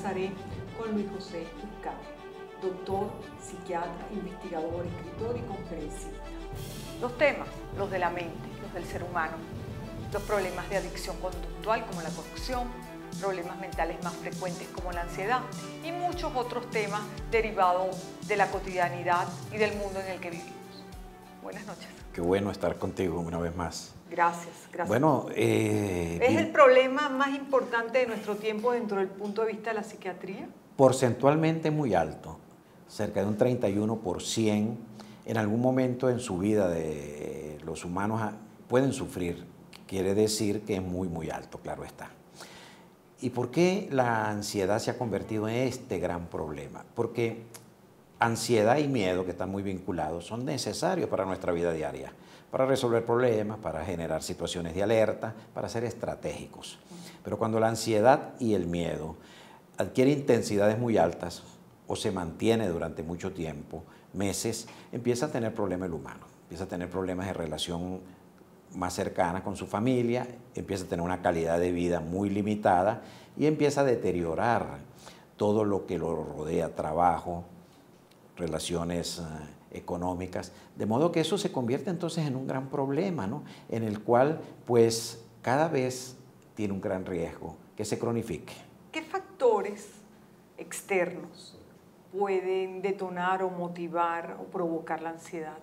conversaré con Luis José Iscano, doctor, psiquiatra, investigador, escritor y conferencista. Los temas, los de la mente, los del ser humano, los problemas de adicción conductual como la corrupción, problemas mentales más frecuentes como la ansiedad y muchos otros temas derivados de la cotidianidad y del mundo en el que vivimos. Buenas noches. Qué bueno estar contigo una vez más. Gracias, gracias. Bueno, ¿es el problema más importante de nuestro tiempo dentro del punto de vista de la psiquiatría? Porcentualmente muy alto, cerca de un 31% en algún momento en su vida de los humanos pueden sufrir. Quiere decir que es muy alto, claro está. ¿Y por qué la ansiedad se ha convertido en este gran problema? Porque ansiedad y miedo, que están muy vinculados, son necesarios para nuestra vida diaria, para resolver problemas, para generar situaciones de alerta, para ser estratégicos. Pero cuando la ansiedad y el miedo adquiere intensidades muy altas o se mantiene durante mucho tiempo, meses, empieza a tener problemas el humano, empieza a tener problemas de relación más cercana con su familia, empieza a tener una calidad de vida muy limitada y empieza a deteriorar todo lo que lo rodea, trabajo, relaciones económicas, de modo que eso se convierte entonces en un gran problema, ¿no? En el cual pues cada vez tiene un gran riesgo que se cronifique. ¿Qué factores externos pueden detonar o motivar o provocar la ansiedad?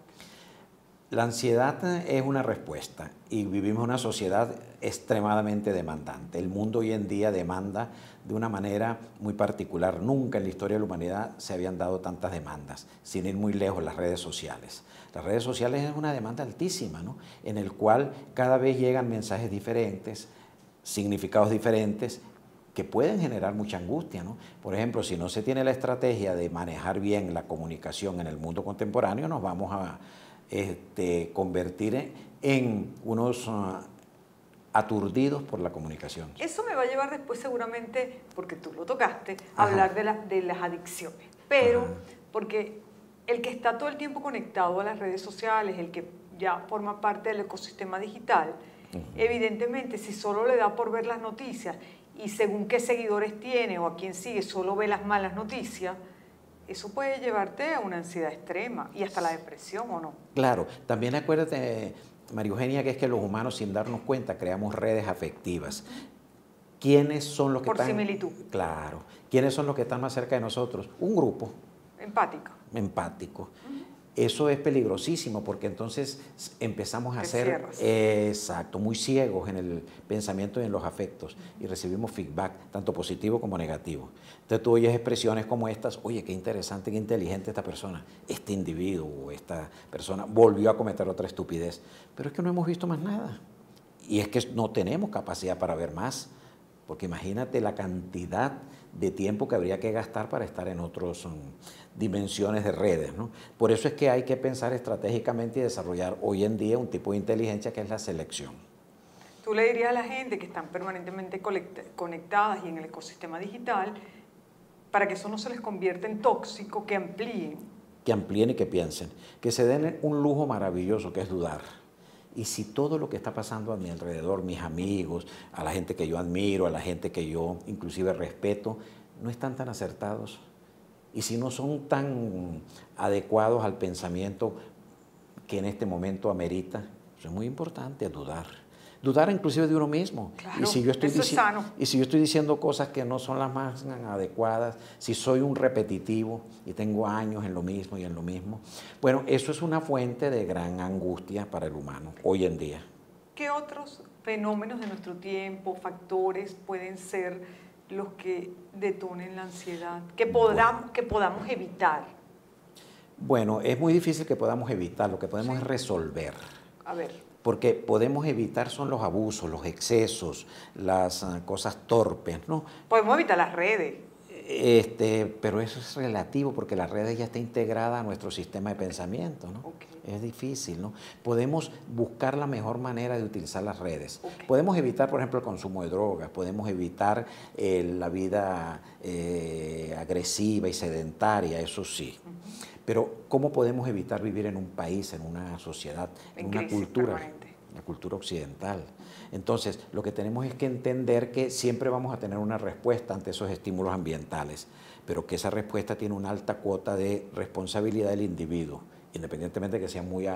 La ansiedad es una respuesta y vivimos en una sociedad extremadamente demandante. El mundo hoy en día demanda de una manera muy particular. Nunca en la historia de la humanidad se habían dado tantas demandas, sin ir muy lejos, las redes sociales. Las redes sociales es una demanda altísima, ¿no? En el cual cada vez llegan mensajes diferentes, significados diferentes, que pueden generar mucha angustia, ¿no? Por ejemplo, si no se tiene la estrategia de manejar bien la comunicación en el mundo contemporáneo, nos vamos a convertir en unos aturdidos por la comunicación. Eso me va a llevar después seguramente, porque tú lo tocaste, a hablar de las adicciones. Pero porque el que está todo el tiempo conectado a las redes sociales, el que ya forma parte del ecosistema digital, evidentemente si solo le da por ver las noticias y según qué seguidores tiene o a quién sigue solo ve las malas noticias, eso puede llevarte a una ansiedad extrema y hasta la depresión, ¿o no? Claro, también acuérdate, María Eugenia, que es que los humanos sin darnos cuenta creamos redes afectivas. ¿Quiénes son los que están? Por similitud. Claro. ¿Quiénes son los que están más cerca de nosotros? Un grupo. Empático. Empático. Eso es peligrosísimo porque entonces empezamos a ser exacto, muy ciegos en el pensamiento y en los afectos y recibimos feedback, tanto positivo como negativo. Entonces tú oyes expresiones como estas, oye, qué interesante, qué inteligente esta persona, este individuo, esta persona volvió a cometer otra estupidez, pero es que no hemos visto más nada y es que no tenemos capacidad para ver más, porque imagínate la cantidad de tiempo que habría que gastar para estar en otras dimensiones de redes, ¿no? Por eso es que hay que pensar estratégicamente y desarrollar hoy en día un tipo de inteligencia que es la selección. Tú le dirías a la gente que están permanentemente conectadas y en el ecosistema digital, para que eso no se les convierta en tóxico, que amplíen. Que amplíen y que piensen, que se den un lujo maravilloso que es dudar. Y si todo lo que está pasando a mi alrededor, mis amigos, a la gente que yo admiro, a la gente que yo inclusive respeto, no están tan acertados, y si no son tan adecuados al pensamiento que en este momento amerita, eso es muy importante, dudar. Dudar inclusive de uno mismo. Claro, y si yo estoy eso es sano. Y si yo estoy diciendo cosas que no son las más adecuadas, si soy un repetitivo y tengo años en lo mismo y en lo mismo, bueno, eso es una fuente de gran angustia para el humano hoy en día. ¿Qué otros fenómenos de nuestro tiempo, factores pueden ser los que detonen la ansiedad, que podamos evitar? Bueno, es muy difícil que podamos evitar, lo que podemos es resolver. A ver. Porque podemos evitar son los abusos, los excesos, las cosas torpes, ¿no? Podemos evitar las redes. Pero eso es relativo porque las redes ya está integrada a nuestro sistema de pensamiento, ¿no? Es difícil, ¿no? Podemos buscar la mejor manera de utilizar las redes. Podemos evitar, por ejemplo, el consumo de drogas, podemos evitar la vida agresiva y sedentaria, eso sí. Pero ¿cómo podemos evitar vivir en un país, en una sociedad, en una cultura? la cultura occidental. Entonces, lo que tenemos es que entender que siempre vamos a tener una respuesta ante esos estímulos ambientales, pero que esa respuesta tiene una alta cuota de responsabilidad del individuo, independientemente de que sea muy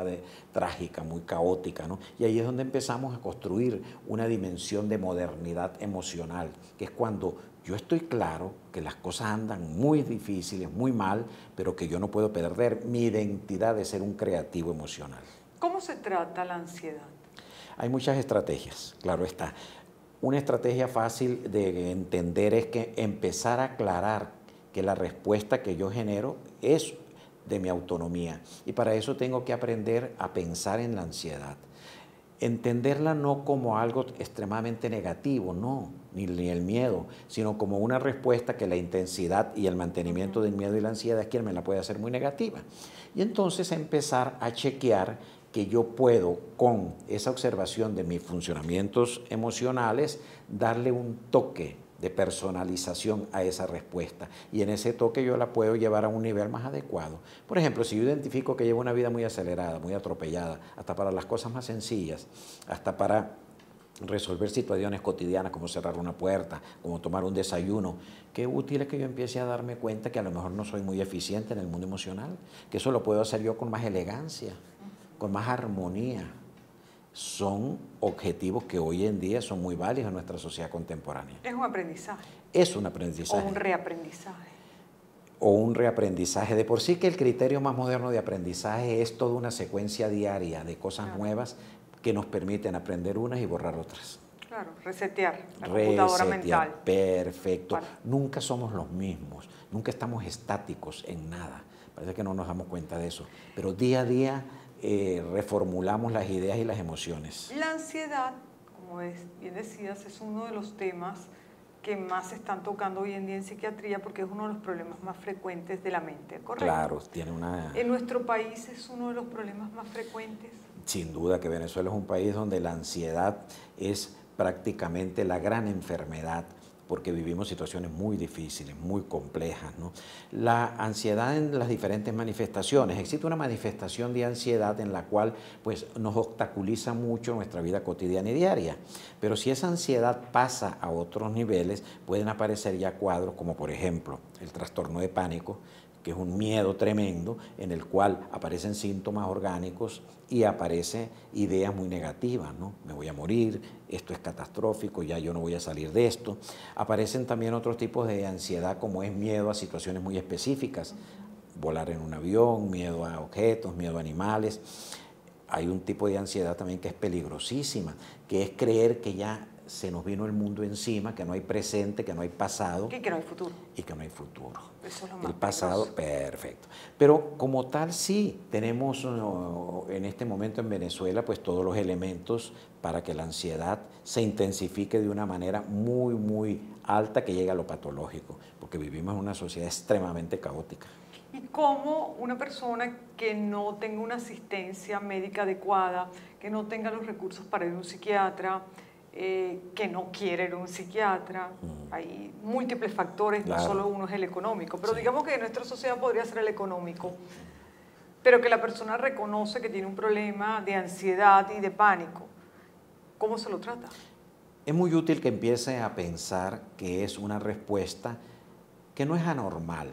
trágica, muy caótica, ¿no? Y ahí es donde empezamos a construir una dimensión de modernidad emocional, que es cuando yo estoy claro que las cosas andan muy difíciles, muy mal, pero que yo no puedo perder mi identidad de ser un creativo emocional. ¿Cómo se trata la ansiedad? Hay muchas estrategias, claro está. Una estrategia fácil de entender es que empezar a aclarar que la respuesta que yo genero es de mi autonomía. Y para eso tengo que aprender a pensar en la ansiedad. Entenderla no como algo extremadamente negativo, no, ni el miedo, sino como una respuesta que la intensidad y el mantenimiento del miedo y la ansiedad es quien me la puede hacer muy negativa. Y entonces empezar a chequear que yo puedo, con esa observación de mis funcionamientos emocionales, darle un toque de personalización a esa respuesta. Y en ese toque yo la puedo llevar a un nivel más adecuado. Por ejemplo, si yo identifico que llevo una vida muy acelerada, muy atropellada, hasta para las cosas más sencillas, hasta para resolver situaciones cotidianas como cerrar una puerta, como tomar un desayuno, qué útil es que yo empiece a darme cuenta que a lo mejor no soy muy eficiente en el mundo emocional, que eso lo puedo hacer yo con más elegancia, con más armonía. Son objetivos que hoy en día son muy válidos en nuestra sociedad contemporánea. Es un aprendizaje. Es un aprendizaje. O un reaprendizaje. O un reaprendizaje. De por sí que el criterio más moderno de aprendizaje es toda una secuencia diaria de cosas nuevas que nos permiten aprender unas y borrar otras. Claro, resetear la computadora mental. Perfecto. Vale. Nunca somos los mismos, nunca estamos estáticos en nada. Parece que no nos damos cuenta de eso. Pero día a día reformulamos las ideas y las emociones. La ansiedad, como bien decías, es uno de los temas que más se están tocando hoy en día en psiquiatría porque es uno de los problemas más frecuentes de la mente, ¿correcto? Claro, tiene una... ¿En nuestro país es uno de los problemas más frecuentes? Sin duda que Venezuela es un país donde la ansiedad es prácticamente la gran enfermedad, porque vivimos situaciones muy difíciles, muy complejas, ¿no? La ansiedad en las diferentes manifestaciones. Existe una manifestación de ansiedad en la cual pues, nos obstaculiza mucho nuestra vida cotidiana y diaria. Pero si esa ansiedad pasa a otros niveles, pueden aparecer ya cuadros como, por ejemplo, el trastorno de pánico, que es un miedo tremendo en el cual aparecen síntomas orgánicos y aparecen ideas muy negativas, ¿no? Me voy a morir, esto es catastrófico, ya yo no voy a salir de esto. Aparecen también otros tipos de ansiedad como es miedo a situaciones muy específicas, volar en un avión, miedo a objetos, miedo a animales. Hay un tipo de ansiedad también que es peligrosísima, que es creer que ya se nos vino el mundo encima, que no hay presente, que no hay pasado. Y que no hay futuro. Y que no hay futuro. Eso es lo más el pasado, peligroso. Perfecto. Pero como tal, sí, tenemos en este momento en Venezuela pues todos los elementos para que la ansiedad se intensifique de una manera muy, muy alta que llegue a lo patológico, porque vivimos en una sociedad extremadamente caótica. ¿Y cómo una persona que no tenga una asistencia médica adecuada, que no tenga los recursos para ir a un psiquiatra, que no quiere ir a un psiquiatra, hay múltiples factores, claro. No solo uno es el económico, pero sí. Digamos que en nuestra sociedad podría ser el económico, pero que la persona reconoce que tiene un problema de ansiedad y de pánico, ¿cómo se lo trata? Es muy útil que empiece a pensar que es una respuesta que no es anormal,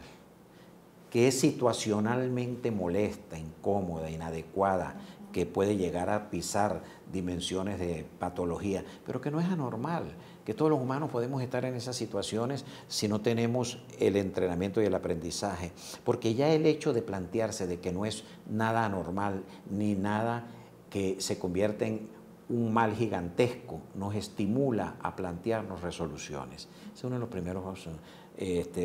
que es situacionalmente molesta, incómoda, inadecuada, que puede llegar a pisar dimensiones de patología, pero que no es anormal, que todos los humanos podemos estar en esas situaciones si no tenemos el entrenamiento y el aprendizaje, porque ya el hecho de plantearse de que no es nada anormal ni nada que se convierte en un mal gigantesco, nos estimula a plantearnos resoluciones. Ese es uno de los primeros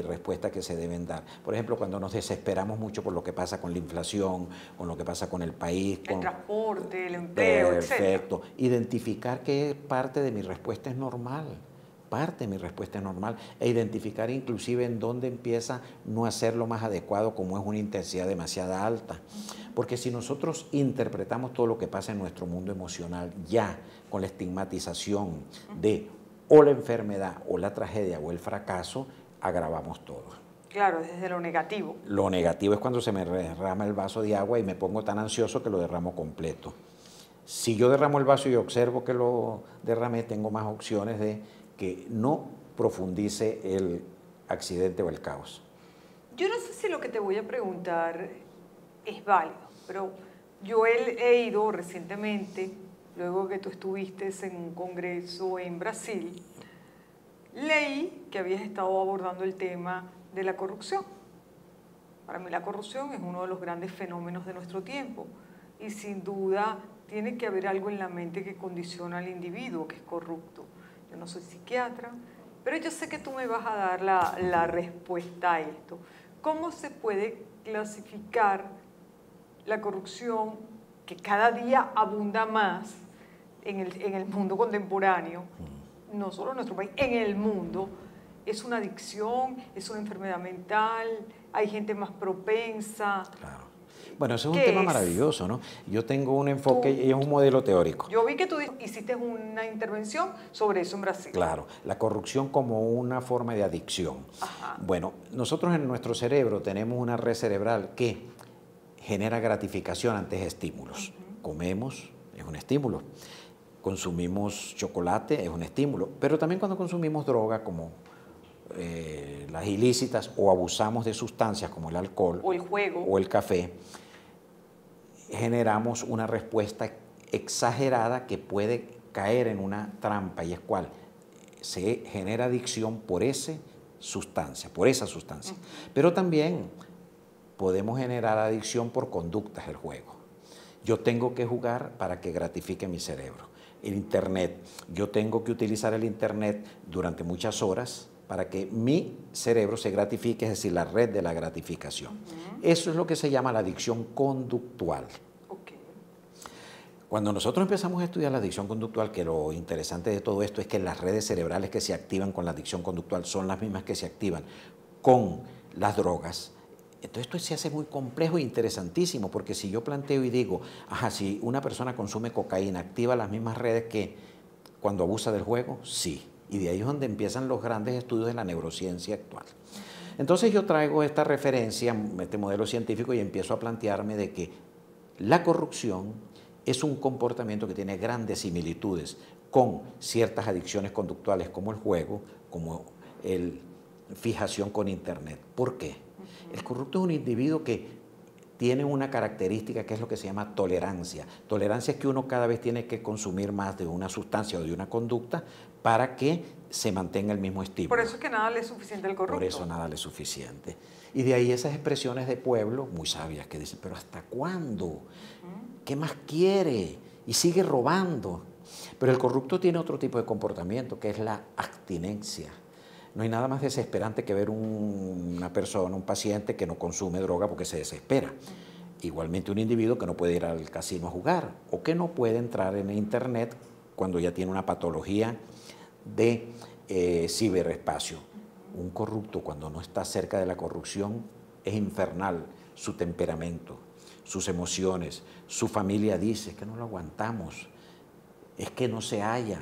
respuestas que se deben dar. Por ejemplo, cuando nos desesperamos mucho por lo que pasa con la inflación, con lo que pasa con el país. El transporte, el empleo, perfecto. Etcétera. Identificar que parte de mi respuesta es normal. Parte de mi respuesta es normal. E identificar inclusive en dónde empieza no a ser lo más adecuado, como es una intensidad demasiado alta. Porque si nosotros interpretamos todo lo que pasa en nuestro mundo emocional ya con la estigmatización de o la enfermedad o la tragedia o el fracaso, agravamos todo. Claro, desde lo negativo. Lo negativo es cuando se me derrama el vaso de agua y me pongo tan ansioso que lo derramo completo. Si yo derramo el vaso y observo que lo derramé, tengo más opciones de que no profundice el accidente o el caos. Yo no sé si lo que te voy a preguntar es válido, pero yo he leído recientemente, luego que tú estuviste en un congreso en Brasil, leí que habías estado abordando el tema de la corrupción. Para mí la corrupción es uno de los grandes fenómenos de nuestro tiempo y sin duda tiene que haber algo en la mente que condiciona al individuo que es corrupto. Yo no soy psiquiatra, pero yo sé que tú me vas a dar la respuesta a esto. ¿Cómo se puede clasificar la corrupción que cada día abunda más en el mundo contemporáneo, no solo en nuestro país, en el mundo? ¿Es una adicción? ¿Es una enfermedad mental? ¿Hay gente más propensa? Claro. Bueno, ese es un tema maravilloso, ¿no? Yo tengo un enfoque y es un modelo teórico. Yo vi que tú hiciste una intervención sobre eso en Brasil. Claro, la corrupción como una forma de adicción. Ajá. Bueno, nosotros en nuestro cerebro tenemos una red cerebral que genera gratificación ante estímulos. Comemos, es un estímulo. Consumimos chocolate, es un estímulo. Pero también cuando consumimos droga como las ilícitas o abusamos de sustancias como el alcohol o el juego o el café, generamos una respuesta exagerada que puede caer en una trampa, y es cuál se genera adicción por esa sustancia. Pero también podemos generar adicción por conductas del juego. Yo tengo que jugar para que gratifique mi cerebro. El Internet, yo tengo que utilizar el Internet durante muchas horas para que mi cerebro se gratifique, es decir, la red de la gratificación. Eso es lo que se llama la adicción conductual. Cuando nosotros empezamos a estudiar la adicción conductual, que lo interesante de todo esto es que las redes cerebrales que se activan con la adicción conductual son las mismas que se activan con las drogas. Entonces esto se hace muy complejo e interesantísimo, porque si yo planteo y digo, si una persona consume cocaína, ¿activa las mismas redes que cuando abusa del juego? Sí. Y de ahí es donde empiezan los grandes estudios de la neurociencia actual. Entonces yo traigo esta referencia, este modelo científico, y empiezo a plantearme de que la corrupción es un comportamiento que tiene grandes similitudes con ciertas adicciones conductuales como el juego, como la fijación con Internet. ¿Por qué? El corrupto es un individuo que tiene una característica que es lo que se llama tolerancia. Tolerancia es que uno cada vez tiene que consumir más de una sustancia o de una conducta para que se mantenga el mismo estímulo. Por eso es que nada le es suficiente al corrupto. Por eso nada le es suficiente. Y de ahí esas expresiones de pueblo muy sabias que dicen, pero ¿hasta cuándo? ¿Qué más quiere? Y sigue robando. Pero el corrupto tiene otro tipo de comportamiento, que es la abstinencia. No hay nada más desesperante que ver una persona, un paciente que no consume droga porque se desespera. Igualmente un individuo que no puede ir al casino a jugar o que no puede entrar en Internet cuando ya tiene una patología de ciberespacio. Un corrupto, cuando no está cerca de la corrupción, es infernal. Su temperamento, sus emociones, su familia dice que no lo aguantamos, es que no se halla,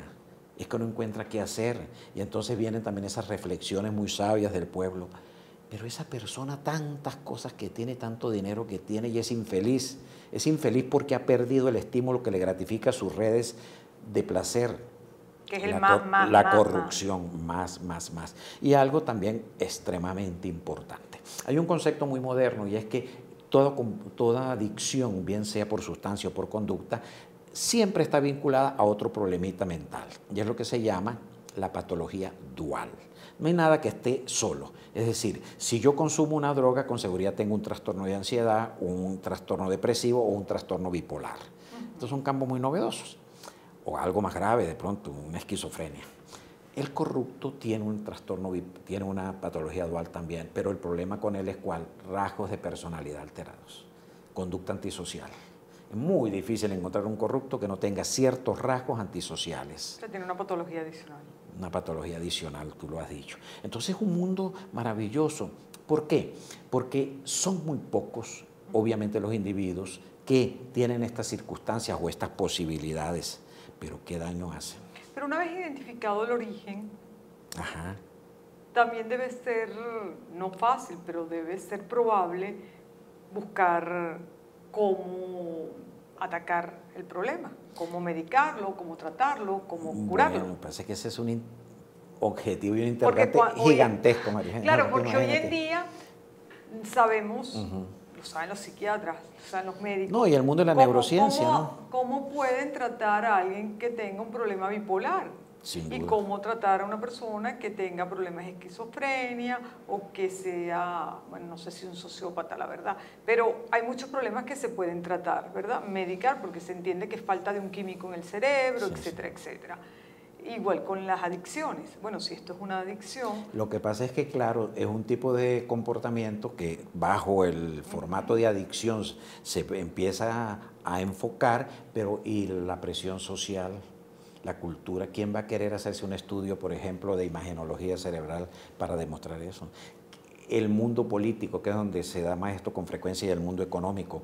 es que no encuentra qué hacer. Y entonces vienen también esas reflexiones muy sabias del pueblo. Pero esa persona, tantas cosas que tiene, tanto dinero que tiene, y es infeliz. Es infeliz porque ha perdido el estímulo que le gratifica sus redes de placer. Que es la corrupción, más. Y algo también extremadamente importante. Hay un concepto muy moderno, y es que toda adicción, bien sea por sustancia o por conducta, siempre está vinculada a otro problemita mental, y es lo que se llama la patología dual. No hay nada que esté solo. Es decir, si yo consumo una droga, con seguridad tengo un trastorno de ansiedad, un trastorno depresivo o un trastorno bipolar. Estos son campos muy novedosos. O algo más grave, de pronto, una esquizofrenia. El corrupto tiene un trastorno, tiene una patología dual también, pero el problema con él es ¿cuál? Rasgos de personalidad alterados, conducta antisocial. Es muy difícil encontrar un corrupto que no tenga ciertos rasgos antisociales. O sea, tiene una patología adicional. Una patología adicional, tú lo has dicho. Entonces es un mundo maravilloso. ¿Por qué? Porque son muy pocos, obviamente, los individuos que tienen estas circunstancias o estas posibilidades, pero ¿qué daño hacen? Pero una vez identificado el origen, también debe ser, no fácil, pero debe ser probable buscar cómo atacar el problema, cómo medicarlo, cómo tratarlo, cómo curarlo. Bueno, me parece que ese es un objetivo y un interrogante gigantesco, María Eugenia. Claro, porque hoy en día sabemos, lo saben los psiquiatras, lo saben los médicos. No, y el mundo de la neurociencia, ¿no? ¿Cómo pueden tratar a alguien que tenga un problema bipolar? Sin duda. Y cómo tratar a una persona que tenga problemas de esquizofrenia o que sea, bueno, no sé si un sociópata, la verdad, pero hay muchos problemas que se pueden tratar, ¿verdad? Medicar, porque se entiende que es falta de un químico en el cerebro, sí, etcétera, etcétera. Igual con las adicciones. Bueno, si esto es una adicción... Lo que pasa es que, claro, es un tipo de comportamiento que bajo el formato de adicción se empieza a enfocar, pero y la presión social, la cultura, ¿quién va a querer hacerse un estudio, por ejemplo, de imagenología cerebral para demostrar eso? El mundo político, que es donde se da más esto con frecuencia, y el mundo económico,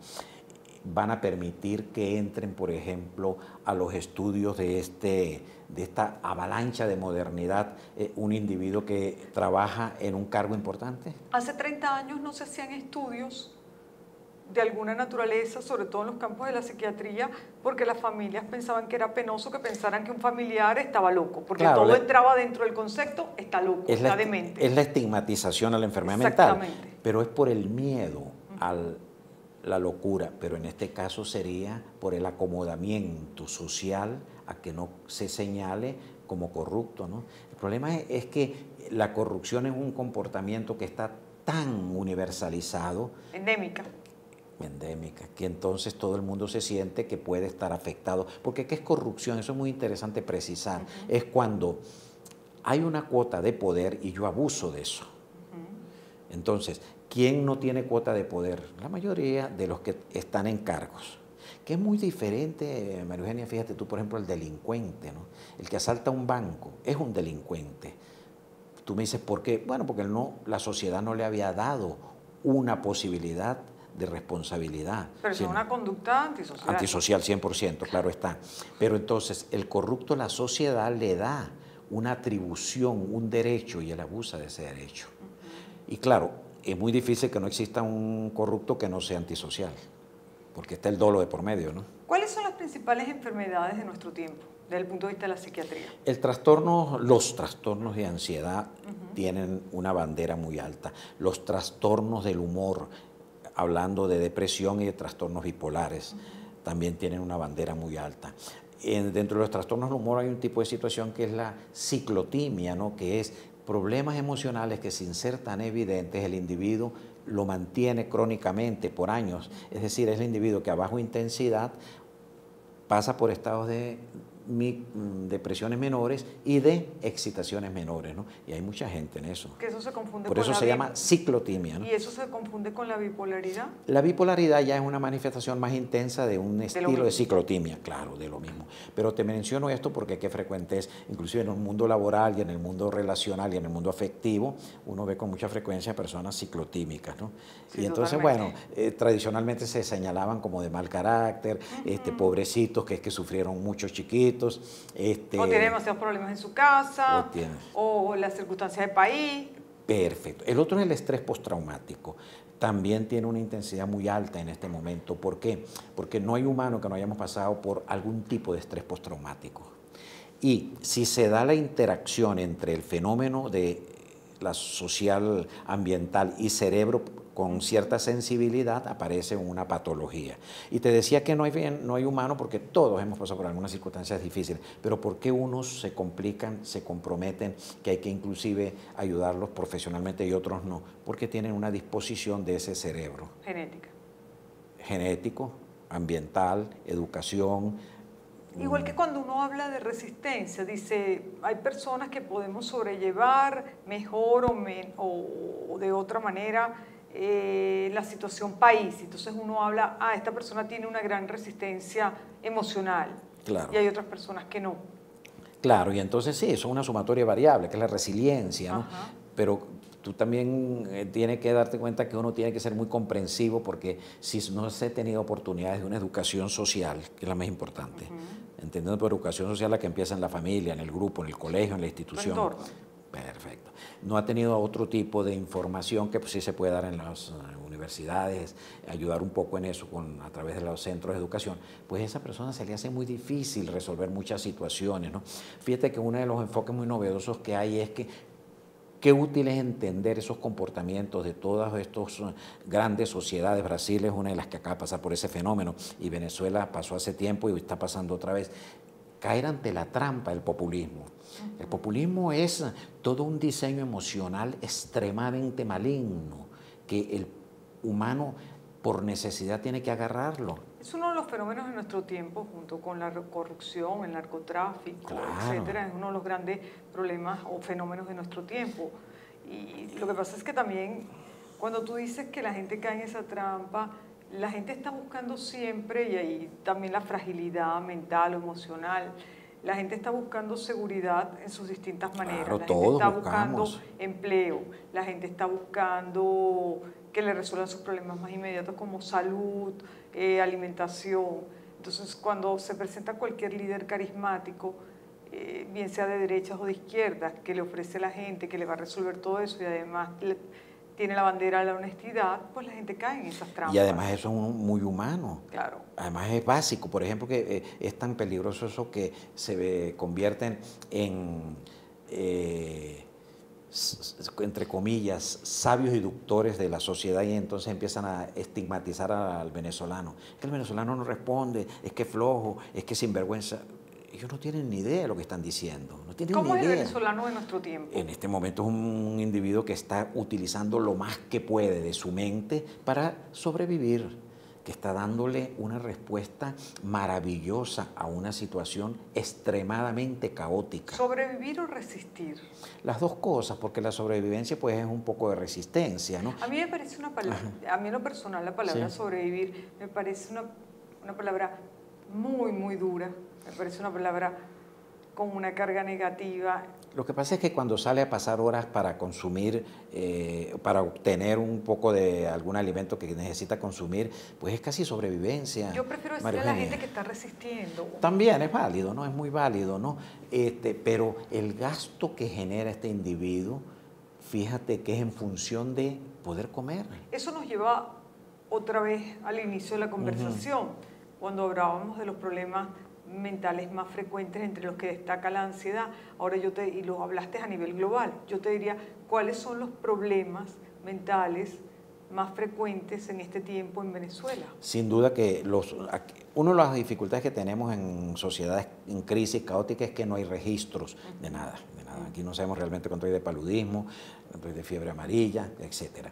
van a permitir que entren, por ejemplo, a los estudios de esta avalancha de modernidad, un individuo que trabaja en un cargo importante. Hace 30 años no se hacían estudios de alguna naturaleza, sobre todo en los campos de la psiquiatría, porque las familias pensaban que era penoso que pensaran que un familiar estaba loco, porque claro, todo entraba dentro del concepto, está loco, está demente. Es la estigmatización a la enfermedad mental, pero es por el miedo a la locura, pero en este caso sería por el acomodamiento social a que no se señale como corrupto, ¿no? El problema es que la corrupción es un comportamiento que está tan universalizado, endémica, que entonces todo el mundo se siente que puede estar afectado. Porque ¿qué es corrupción? Eso es muy interesante precisar. Es cuando hay una cuota de poder y yo abuso de eso. Entonces, ¿quién no tiene cuota de poder? La mayoría de los que están en cargos. Que es muy diferente, María Eugenia, fíjate tú, por ejemplo, el delincuente, ¿no? El que asalta un banco es un delincuente. Tú me dices, ¿por qué? Bueno, porque la sociedad no le había dado una posibilidad de responsabilidad. Pero es una conducta antisocial. Antisocial, 100%, claro está. Pero entonces, el corrupto, la sociedad le da una atribución, un derecho, y él abusa de ese derecho. Y claro, es muy difícil que no exista un corrupto que no sea antisocial, porque está el dolo de por medio, ¿no? ¿Cuáles son las principales enfermedades de nuestro tiempo, desde el punto de vista de la psiquiatría? Los trastornos de ansiedad tienen una bandera muy alta. Los trastornos del humor, hablando de depresión y de trastornos bipolares, también tienen una bandera muy alta. Dentro de los trastornos del humor hay un tipo de situación que es la ciclotimia, ¿no? Que es problemas emocionales que, sin ser tan evidentes, el individuo lo mantiene crónicamente por años. Es decir, es el individuo que a baja intensidad pasa por estados de depresiones menores y de excitaciones menores, ¿no? Y hay mucha gente en eso. Que eso se confunde por eso se llama ciclotimia, ¿no? ¿Y eso se confunde con la bipolaridad? La bipolaridad ya es una manifestación más intensa de un estilo de ciclotimia, claro, de lo mismo. Pero te menciono esto porque qué frecuente es, inclusive en el mundo laboral y en el mundo relacional y en el mundo afectivo, uno ve con mucha frecuencia personas ciclotímicas, ¿no? Sí, y entonces, bueno, tradicionalmente se señalaban como de mal carácter, pobrecitos que sufrieron muchos chiquitos, o tiene demasiados problemas en su casa, o las circunstancias del país. Perfecto. El otro es el estrés postraumático. También tiene una intensidad muy alta en este momento. ¿Por qué? Porque no hay humano que no hayamos pasado por algún tipo de estrés postraumático. Y si se da la interacción entre el fenómeno de la social, ambiental y cerebro con cierta sensibilidad, aparece una patología. Y te decía que no hay humano porque todos hemos pasado por algunas circunstancias difíciles, pero ¿por qué unos se complican, se comprometen, que hay que inclusive ayudarlos profesionalmente y otros no? Porque tienen una disposición de ese cerebro. Genética. Genético, ambiental, educación. Igual que cuando uno habla de resistencia, dice, hay personas que podemos sobrellevar mejor o de otra manera la situación país. Entonces uno habla, esta persona tiene una gran resistencia emocional. Claro. Y hay otras personas que no. Claro, y entonces sí, eso es una sumatoria variable, que es la resiliencia, ¿no? Pero tú también tienes que darte cuenta que uno tiene que ser muy comprensivo, porque si no se ha tenido oportunidades de una educación social, que es la más importante, entendiendo por educación social la que empieza en la familia, en el grupo, en el colegio, en la institución. Perfecto. No ha tenido otro tipo de información que pues, sí se puede dar en las universidades universidades, ayudar un poco en eso a través de los centros de educación, pues a esa persona se le hace muy difícil resolver muchas situaciones, ¿no? Fíjate que uno de los enfoques muy novedosos que hay es que qué útil es entender esos comportamientos de todas estas grandes sociedades. Brasil es una de las que acaba de pasar por ese fenómeno y Venezuela pasó hace tiempo y está pasando otra vez. Caer ante la trampa del populismo. El populismo es todo un diseño emocional extremadamente maligno que el humano por necesidad tiene que agarrarlo. Es uno de los fenómenos de nuestro tiempo, junto con la corrupción, el narcotráfico, Claro. etcétera. Es uno de los grandes problemas o fenómenos de nuestro tiempo. Y lo que pasa es que también, cuando tú dices que la gente cae en esa trampa, la gente está buscando siempre, y ahí también la fragilidad mental o emocional, la gente está buscando seguridad en sus distintas maneras. Claro, la gente todos está buscamos. buscando empleo, la gente está buscando que le resuelvan sus problemas más inmediatos como salud, alimentación. Entonces, cuando se presenta cualquier líder carismático, bien sea de derechas o de izquierdas, que le ofrece a la gente que le va a resolver todo eso y además tiene la bandera de la honestidad, pues la gente cae en esas trampas. Y además eso es muy humano. Claro. Además es básico. Por ejemplo, que es tan peligroso eso que se convierten en, entre comillas, sabios inductores de la sociedad, y entonces empiezan a estigmatizar al venezolano. Es que el venezolano no responde, es que es flojo, es que es sinvergüenza. Ellos no tienen ni idea de lo que están diciendo. No tienen ¿Cómo ni es idea. el venezolano de nuestro tiempo? En este momento es un individuo que está utilizando lo más que puede de su mente para sobrevivir, que está dándole una respuesta maravillosa a una situación extremadamente caótica. ¿Sobrevivir o resistir? Las dos cosas, porque la sobrevivencia pues es un poco de resistencia, ¿no? A mí me parece una palabra, a mí en lo personal la palabra Sí. sobrevivir me parece una palabra muy, muy dura, me parece una palabra con una carga negativa. Lo que pasa es que cuando sale a pasar horas para consumir, para obtener un poco de algún alimento que necesita consumir, pues es casi sobrevivencia. Yo prefiero decirle a la gente que está resistiendo. También es válido, ¿no? Es muy válido, ¿no? Pero el gasto que genera este individuo, fíjate que es en función de poder comer. Eso nos lleva otra vez al inicio de la conversación, cuando hablábamos de los problemas mentales más frecuentes, entre los que destaca la ansiedad. Ahora y lo hablaste a nivel global. Yo te diría, ¿cuáles son los problemas mentales más frecuentes en este tiempo en Venezuela? Sin duda que una de las dificultades que tenemos en sociedades en crisis caóticas es que no hay registros de nada, de nada. Aquí no sabemos realmente cuánto hay de paludismo, cuánto hay de fiebre amarilla, etc.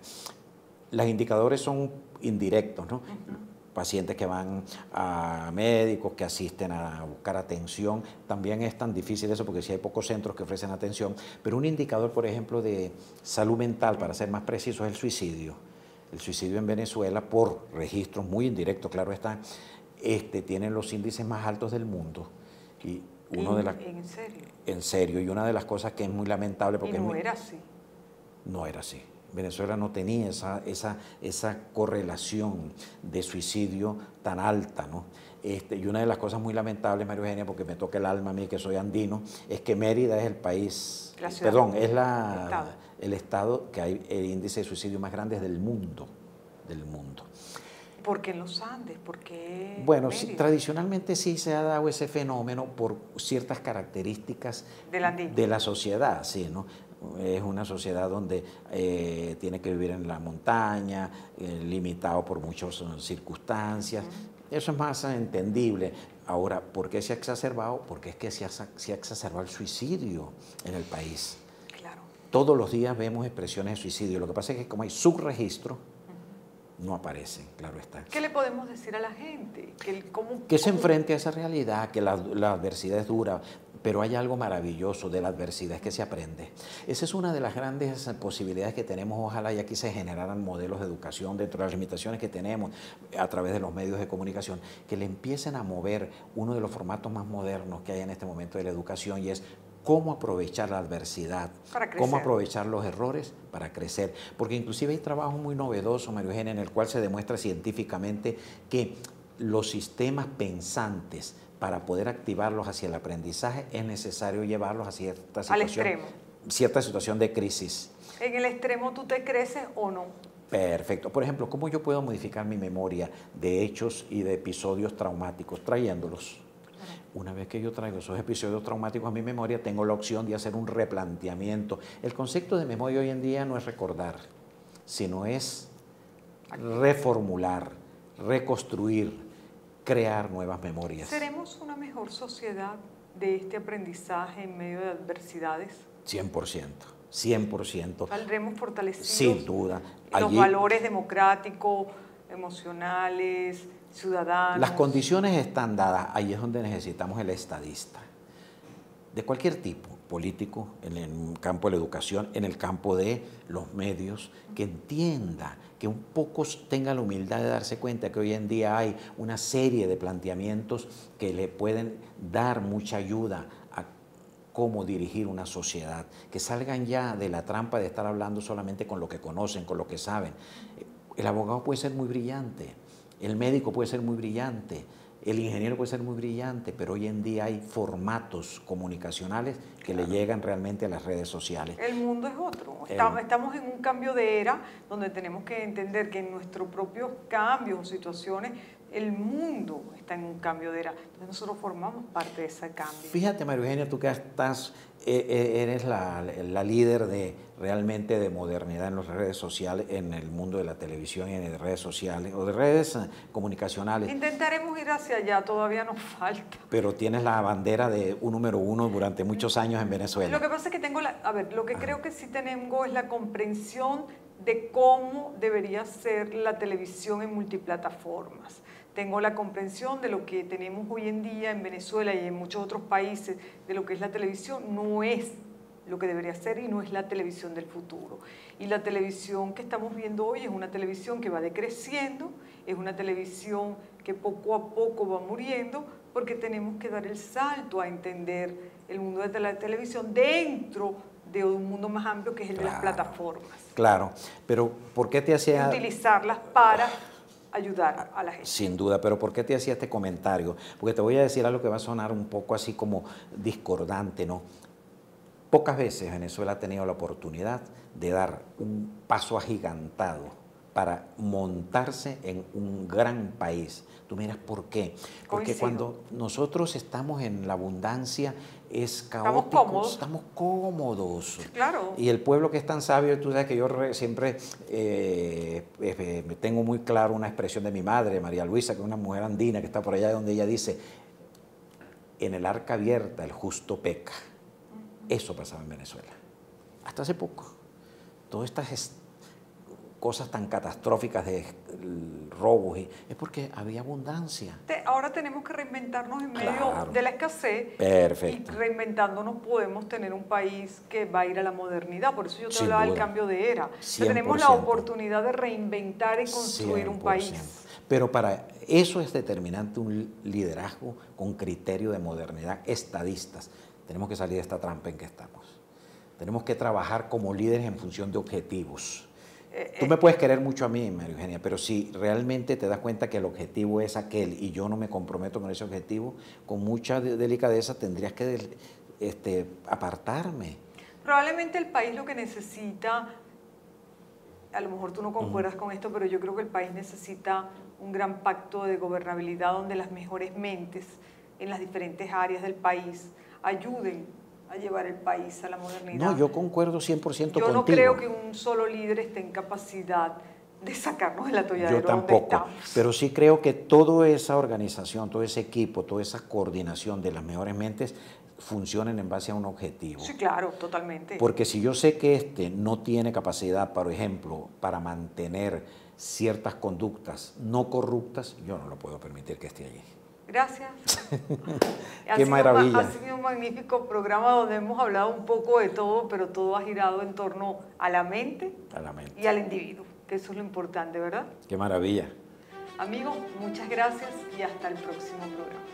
Los indicadores son indirectos, ¿no? Pacientes que van a médicos, que asisten a buscar atención. También es tan difícil eso porque sí hay pocos centros que ofrecen atención. Pero un indicador, por ejemplo, de salud mental, para ser más preciso, es el suicidio. El suicidio en Venezuela, por registros muy indirectos, claro está, tiene los índices más altos del mundo. Y ¿En serio? En serio. Y una de las cosas que es muy lamentable porque... Y no era así. No era así. Venezuela no tenía esa correlación de suicidio tan alta, ¿no? Y una de las cosas muy lamentables, María Eugenia, porque me toca el alma a mí que soy andino, es que Mérida es el país, perdón, es el estado que hay el índice de suicidio más grande del mundo, ¿Por qué en los Andes? ¿Por qué Bueno, Mérida? tradicionalmente sí se ha dado ese fenómeno por ciertas características de la sociedad, sí, ¿no? Es una sociedad donde tiene que vivir en la montaña, limitado por muchas circunstancias. Eso es más entendible. Ahora, ¿por qué se ha exacerbado? Porque es que se ha exacerbado el suicidio en el país. Claro. Todos los días vemos expresiones de suicidio. Lo que pasa es que como hay subregistro, no aparecen, claro está. ¿Qué le podemos decir a la gente? Que se enfrente a esa realidad, que la adversidad es dura, pero hay algo maravilloso de la adversidad, es que se aprende. Esa es una de las grandes posibilidades que tenemos. Ojalá y aquí se generaran modelos de educación dentro de las limitaciones que tenemos a través de los medios de comunicación, que le empiecen a mover uno de los formatos más modernos que hay en este momento de la educación, y es cómo aprovechar la adversidad, cómo aprovechar los errores para crecer. Porque inclusive hay trabajo muy novedoso, María Eugenia, en el cual se demuestra científicamente que los sistemas pensantes, para poder activarlos hacia el aprendizaje, es necesario llevarlos a cierta situación de crisis. ¿En el extremo tú te creces o no? Perfecto. Por ejemplo, ¿cómo yo puedo modificar mi memoria de hechos y de episodios traumáticos? Trayéndolos. Una vez que yo traigo esos episodios traumáticos a mi memoria, tengo la opción de hacer un replanteamiento. El concepto de memoria hoy en día no es recordar, sino es reformular, reconstruir, crear nuevas memorias. ¿Seremos una mejor sociedad de este aprendizaje en medio de adversidades? 100%, 100%. ¿Saldremos fortalecidos? Sin duda. Los valores democráticos, emocionales, ciudadanos. Las condiciones están dadas, ahí es donde necesitamos el estadista, de cualquier tipo, político, en el campo de la educación, en el campo de los medios, que entienda, que un poco tenga la humildad de darse cuenta que hoy en día hay una serie de planteamientos que le pueden dar mucha ayuda a cómo dirigir una sociedad, que salgan ya de la trampa de estar hablando solamente con lo que conocen, con lo que saben. El abogado puede ser muy brillante, el médico puede ser muy brillante, el ingeniero puede ser muy brillante, pero hoy en día hay formatos comunicacionales que le llegan realmente a las redes sociales. El mundo es otro. Estamos en un cambio de era donde tenemos que entender que en nuestros propios cambios o situaciones el mundo está en un cambio de era. Entonces nosotros formamos parte de ese cambio. Fíjate, María Eugenia, tú que eres la líder realmente de modernidad en las redes sociales, en el mundo de la televisión y de redes sociales o de redes comunicacionales. Intentaremos ir hacia allá, todavía nos falta. Pero tienes la bandera de un número uno durante muchos años en Venezuela. Lo que pasa es que tengo lo que creo que sí tengo es la comprensión de cómo debería ser la televisión en multiplataformas. Tengo la comprensión de lo que tenemos hoy en día en Venezuela y en muchos otros países, de lo que es la televisión, no es lo que debería ser y no es la televisión del futuro. Y la televisión que estamos viendo hoy es una televisión que va decreciendo, es una televisión que poco a poco va muriendo, porque tenemos que dar el salto a entender el mundo de la televisión dentro de un mundo más amplio que es el de las plataformas. Claro, pero ¿por qué te hacía...? Utilizarlas para ayudar a la gente. Sin duda, pero ¿por qué te hacía este comentario? Porque te voy a decir algo que va a sonar un poco así como discordante, ¿no? Pocas veces Venezuela ha tenido la oportunidad de dar un paso agigantado para montarse en un gran país. Tú miras por qué. Porque cuando nosotros estamos en la abundancia es caótico, estamos cómodos. Claro. Y el pueblo que es tan sabio, tú sabes que yo siempre tengo muy claro una expresión de mi madre, María Luisa, que es una mujer andina que está por allá, donde ella dice, en el arca abierta el justo peca. Eso pasaba en Venezuela. Hasta hace poco. Todas estas cosas tan catastróficas de robos, es porque había abundancia. Ahora tenemos que reinventarnos en medio de la escasez. Perfecto. Y reinventándonos podemos tener un país que va a ir a la modernidad. Por eso yo te hablaba del cambio de era. Tenemos la oportunidad de reinventar y construir 100%. Un país. Pero para eso es determinante un liderazgo con criterio de modernidad, estadistas. Tenemos que salir de esta trampa en que estamos. Tenemos que trabajar como líderes en función de objetivos. Tú me puedes querer mucho a mí, María Eugenia, pero si realmente te das cuenta que el objetivo es aquel y yo no me comprometo con ese objetivo, con mucha delicadeza tendrías que apartarme. Probablemente el país lo que necesita, a lo mejor tú no concuerdas con esto, pero yo creo que el país necesita un gran pacto de gobernabilidad donde las mejores mentes en las diferentes áreas del país ayuden a llevar el país a la modernidad. No, yo concuerdo 100% contigo. Yo no creo que un solo líder esté en capacidad de sacarnos del atolladero. Yo tampoco, pero sí creo que toda esa organización, todo ese equipo, toda esa coordinación de las mejores mentes funcionen en base a un objetivo. Sí, claro, totalmente. Porque si yo sé que no tiene capacidad, por ejemplo, para mantener ciertas conductas no corruptas, yo no lo puedo permitir que esté allí. Gracias. Qué maravilla. Ha sido un magnífico programa donde hemos hablado un poco de todo, pero todo ha girado en torno a la mente, y al individuo, que eso es lo importante, ¿verdad? Qué maravilla. Amigos, muchas gracias y hasta el próximo programa.